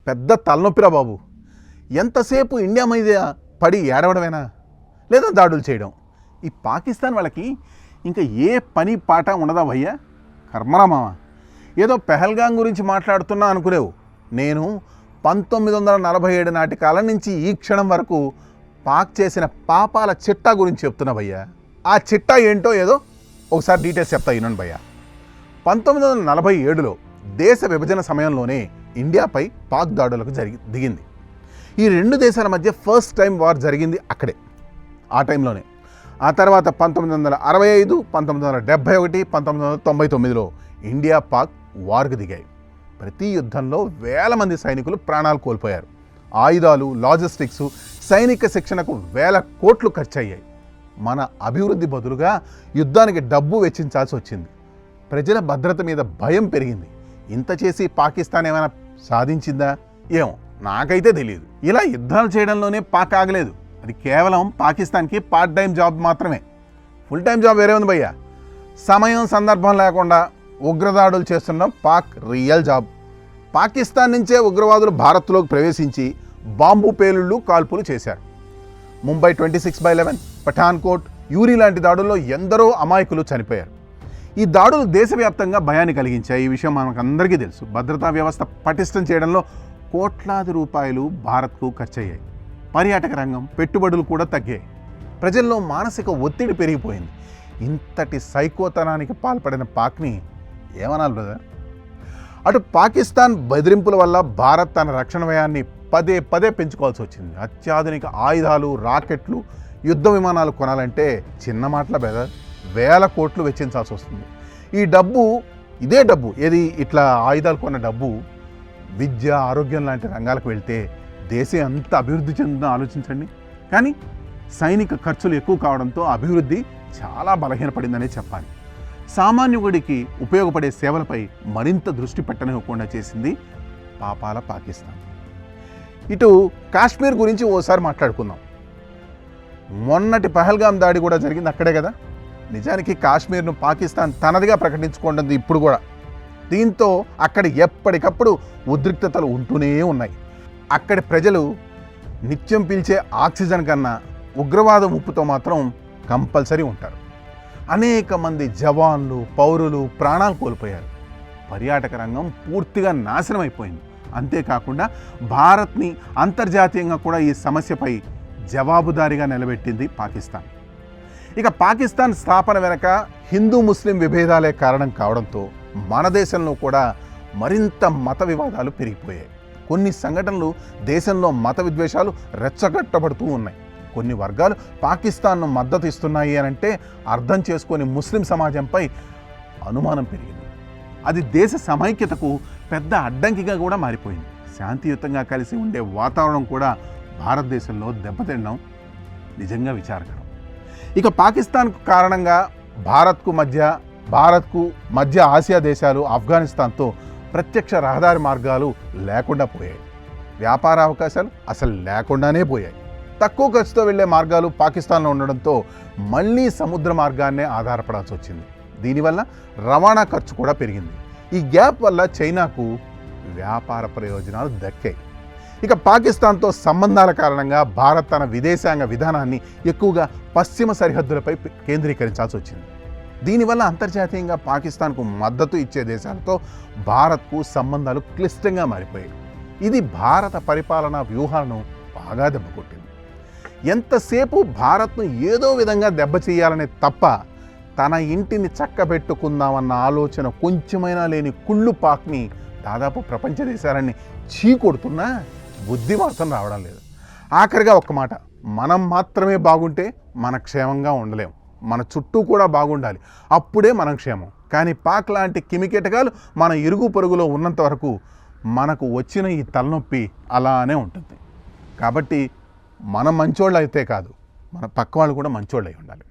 పెద్ద తలనొప్పిరా బాబు. ఎంతసేపు ఇండియా మీద పడి ఏడవడమేనా లేదా దాడులు చేయడం? ఈ పాకిస్తాన్ వాళ్ళకి ఇంకా ఏ పని పాట ఉండదా భయ్యా? కర్మరా మామ. ఏదో పెహల్గాం గురించి మాట్లాడుతున్నా అనుకునేవు. నేను 1947 నాటి కాలం నుంచి ఈ క్షణం వరకు పాక్ చేసిన పాపాల చిట్టా గురించి చెప్తున్నా భయ్యా. ఆ చిట్టా ఏంటో ఏదో ఒకసారి డీటెయిల్స్ చెప్తా వినండి భయ్యా. 1947లో దేశ విభజన సమయంలోనే ఇండియాపై పాక్ దాడులకు దిగింది. ఈ రెండు దేశాల మధ్య ఫస్ట్ టైం వార్ జరిగింది అక్కడే, ఆ టైంలోనే. ఆ తర్వాత 1965, 1971, 1999లో ఇండియా పాక్ వార్కు దిగాయి. ప్రతి యుద్ధంలో వేల మంది సైనికులు ప్రాణాలు కోల్పోయారు. ఆయుధాలు, లాజిస్టిక్స్, సైనిక శిక్షణకు వేల కోట్లు ఖర్చు అయ్యాయి. మన అభివృద్ధి బదులుగా యుద్ధానికి డబ్బు వెచ్చించాల్సి వచ్చింది. ప్రజల భద్రత మీద భయం పెరిగింది. ఇంత చేసి పాకిస్తాన్ ఏమైనా సాధించిందా ఏమో, నాకైతే తెలియదు. ఇలా యుద్ధాలు చేయడంలోనే పాక్ ఆగలేదు. అది కేవలం పాకిస్తాన్కి పార్ట్ టైం జాబ్ మాత్రమే. ఫుల్ టైం జాబ్ వేరే ఉంది భయ్యా. సమయం సందర్భం లేకుండా ఉగ్రదాడులు చేస్తున్న పాక్ రియల్ జాబ్. పాకిస్తాన్ నుంచే ఉగ్రవాదులు భారత్లోకి ప్రవేశించి బాంబు పేలుళ్ళు, కాల్పులు చేశారు. ముంబై 26/11, పఠాన్కోట్, యూరి లాంటి దాడుల్లో ఎందరో అమాయకులు చనిపోయారు. ఈ దాడులు దేశవ్యాప్తంగా భయాన్ని కలిగించాయి. ఈ విషయం మనకందరికీ తెలుసు. భద్రతా వ్యవస్థ పటిష్టం చేయడంలో కోట్లాది రూపాయలు భారత్కు ఖర్చయ్యాయి. పర్యాటక రంగం, పెట్టుబడులు కూడా తగ్గాయి. ప్రజల్లో మానసిక ఒత్తిడి పెరిగిపోయింది. ఇంతటి సైకోతనానికి పాల్పడిన పాక్ని ఏమనాలి బ్రదర్? అటు పాకిస్తాన్ బెదిరింపుల వల్ల భారత్ తన రక్షణ వ్యయాన్ని పదే పదే పెంచుకోవాల్సి వచ్చింది. అత్యాధునిక ఆయుధాలు, రాకెట్లు, యుద్ధ విమానాలు కొనాలంటే చిన్న మాటల బ్రదర్, వేల కోట్లు వెచ్చించాల్సి వస్తుంది. ఇదే డబ్బు ఏది ఇట్లా ఆయుధాలు కొన్న డబ్బు విద్య, ఆరోగ్యం లాంటి రంగాలకు వెళ్తే దేశం ఎంత అభివృద్ధి చెందుతుందో ఆలోచించండి. కానీ సైనిక ఖర్చులు ఎక్కువ కావడంతో అభివృద్ధి చాలా బలహీనపడిందనే చెప్పాలి. సామాన్యుడికి ఉపయోగపడే సేవలపై మరింత దృష్టి పెట్టనివ్వకుండా చేసింది పాపాల పాకిస్తాన్. ఇటు కాశ్మీర్ గురించి ఓసారి మాట్లాడుకుందాం. మొన్నటి పహల్గాం దాడి కూడా జరిగింది అక్కడే కదా. నిజానికి కాశ్మీర్ను పాకిస్తాన్ తనదిగా ప్రకటించుకుంటుంది ఇప్పుడు కూడా. దీంతో అక్కడ ఎప్పటికప్పుడు ఉద్రిక్తతలు ఉంటూనే ఉన్నాయి. అక్కడి ప్రజలు నిత్యం పీల్చే ఆక్సిజన్ కన్నా ఉగ్రవాద ముప్పుతో మాత్రం కంపల్సరీ ఉంటారు. అనేక మంది జవాన్లు, పౌరులు ప్రాణాలు కోల్పోయారు. పర్యాటక రంగం పూర్తిగా నాశనం అయిపోయింది. అంతేకాకుండా భారత్ని అంతర్జాతీయంగా కూడా ఈ సమస్యపై జవాబుదారీగా నిలబెట్టింది పాకిస్తాన్. ఇక పాకిస్తాన్ స్థాపన వెనక హిందూ ముస్లిం విభేదాలే కారణం కావడంతో మన దేశంలో కూడా మరింత మత వివాదాలు పెరిగిపోయాయి. కొన్ని సంఘటనలు దేశంలో మత విద్వేషాలు రెచ్చగొట్టబడుతూ ఉన్నాయి. కొన్ని వర్గాలు పాకిస్తాన్ను మద్దతు ఇస్తున్నాయి అని అంటే అర్థం చేసుకొని ముస్లిం సమాజంపై అనుమానం పెరిగింది. అది దేశ సమైక్యతకు పెద్ద అడ్డంకిగా కూడా మారిపోయింది. శాంతియుతంగా కలిసి ఉండే వాతావరణం కూడా భారతదేశంలో దెబ్బతినడం నిజంగా విచారకరం. ఇక పాకిస్తాన్ కారణంగా భారత్కు మధ్య ఆసియా దేశాలు, ఆఫ్ఘనిస్తాన్తో ప్రత్యక్ష రహదారి మార్గాలు లేకుండా పోయాయి. వ్యాపార అవకాశాలు అసలు లేకుండానే పోయాయి. తక్కువ ఖర్చుతో వెళ్లే మార్గాలు పాకిస్తాన్లో ఉండడంతో మళ్ళీ సముద్ర మార్గాన్నే ఆధారపడాల్సి వచ్చింది. దీనివల్ల రవాణా ఖర్చు కూడా పెరిగింది. ఈ గ్యాప్ వల్ల చైనాకు వ్యాపార ప్రయోజనాలు దక్కాయి. ఇక పాకిస్తాన్తో సంబంధాల కారణంగా భారత్ తన విదేశాంగ విధానాన్ని ఎక్కువగా పశ్చిమ సరిహద్దులపై కేంద్రీకరించాల్సి వచ్చింది. దీనివల్ల అంతర్జాతీయంగా పాకిస్తాన్కు మద్దతు ఇచ్చే దేశాలతో భారత్కు సంబంధాలు క్లిష్టంగా మారిపోయాయి. ఇది భారత పరిపాలనా వ్యూహాలను బాగా దెబ్బకొట్టింది. ఎంతసేపు భారత్ను ఏదో విధంగా దెబ్బ చేయాలనే తప్ప తన ఇంటిని చక్కబెట్టుకుందామన్న ఆలోచన కొంచెమైనా లేని కుళ్ళు పాక్ని దాదాపు ప్రపంచ దేశాలన్నీ చీకొడుతున్నా బుద్ధి మాత్రం రావడం లేదు. ఆఖరిగా ఒక్క మాట, మనం మాత్రమే బాగుంటే మన క్షేమంగా ఉండలేం. మన చుట్టూ కూడా బాగుండాలి, అప్పుడే మనం క్షేమం. కానీ పాక్ లాంటి కిమికేటకాలు మన ఇరుగు పొరుగులో ఉన్నంత వరకు మనకు వచ్చిన ఈ తలనొప్పి అలానే ఉంటుంది. కాబట్టి మనం మంచోళ్ళు అయితే కాదు, మన పక్క వాళ్ళు కూడా మంచోళ్ళు అయి ఉండాలి.